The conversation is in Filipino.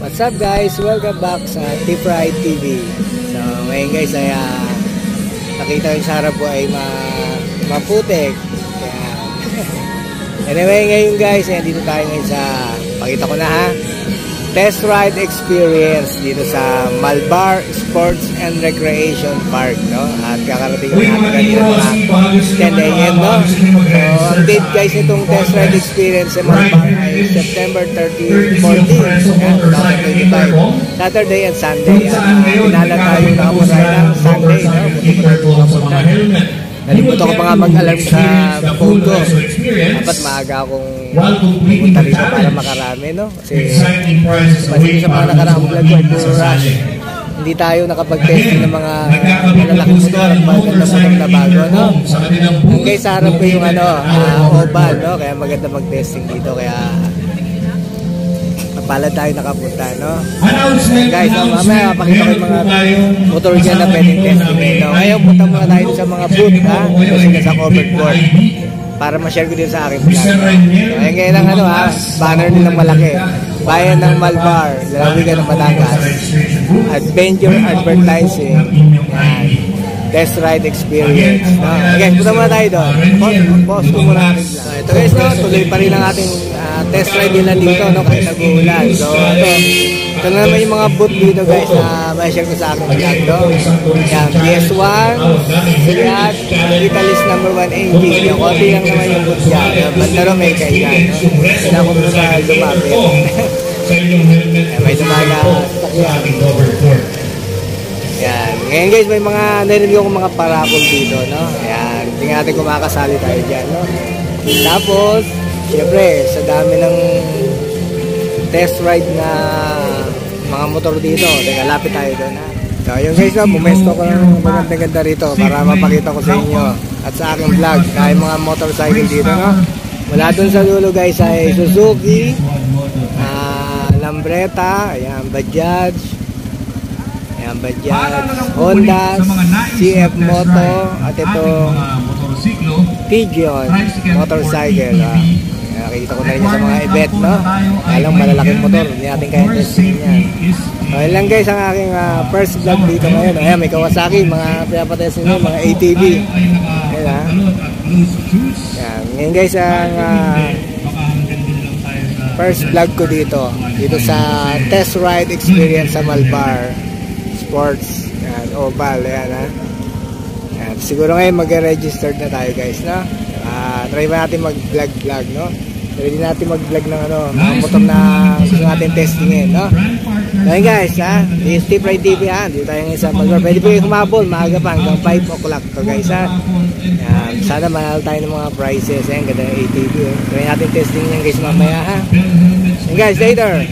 What's up guys? Welcome back sa T-Pride TV. So ngayon guys ay nakita yung sa harap ko ay maputik. Anyway ngayon guys ay dito tayo ngayon sa, pakita ko na ha, test ride experience dito sa Malbar Sports and Recreation Park, no? At kakarating natin kanina mga 10 AM, no? So ang date guys nitong test ride experience sa Malbar ay September 13, 14, 2025, Saturday and Sunday. Pinala tayo nakapunay ng Sunday, no? Nalimutan ko pa nga mag-alarm sa phone ko. Dapat maaga akong pumunta rito para makarami, no? Kasi sa mga nakaraang vlog ko ay puro rush. Hindi tayo nakapag-testing ng mga malalaking motor at maganda motor na bago, no? Okay, sa harap ko yung oval, no? Kaya maganda mag-testing dito, kaya pala tayo nakapunta, no? Guys, mamaya pakita ko yung mga motor dyan na pwedeng testing, no? Ngayon punta muna tayo sa mga booth, ha? Kasi nasa covered board para ma-share ko din sa akin vlog. So, ngayon lang banner nilang malaki, Bayan ng Malbar, lalawigan ng Batangas, Adventure Advertising, test ride experience, no? Guys, punta muna tayo doon. Post ko muna akin lang. Ito guys, no? Tuloy pa rin ang ating test ride nila dito, no? Kahit nag-uulan. So ito na naman yung mga booth dito guys na ma-share ko sa akin vlog, no? Yan, PS1, Fiat, Italy's number 1 engine. Yung konti lang naman yung booth dyan. Bandaro may kailan, no? Hindi ako muna lumapit. May dumaga sakyan. Yan. Ngayon guys, may mga narinig akong mga paraffol dito, no? Ayan, tingnan natin kung makakasali tayo dyan, no? Tapos, syempre, sa dami ng test ride na mga motor dito, teka, lapit tayo doon, ha? So, yun guys, no? Bumesto ko ng maganda-ganda rito para mapakita ko sa inyo at sa aking vlog, kaya mga motorcycle dito, no? Mula doon sa dulo guys ay Suzuki, Lambretta, ayan, Bajaj, Honda, CF Moto, at itong Pigeon motorcycle. Nakikita ko na rin sa mga event, no? Alang malalaking motor, hindi natin kaya testing yan. So yun lang guys ang aking first vlog dito ngayon. Ayan, may Kawasaki, mga pinapatesting nyo, mga ATV. Ayan, ha? Ngayon guys ang first vlog ko dito sa test ride experience sa Malbar Sports and Oval. Ayan, ha? Ayan, siguro ngayon mag-registered na tayo guys, no? Try ba natin mag-vlog, no? Try din natin mag-vlog ng mga motor na gusto natin testingin, no? Ayan guys, ha? This is T-Pride TV, ha? Dito tayo ngayon sa Malbar. Pwede po yung kumabol, maaga pa hanggang 5 o'clock to guys, ha? Ayan, sana manalo tayo ng mga prizes. Ayan, ganda ng ATV, eh. Try natin testing yan guys mamaya, ha? And guys, later.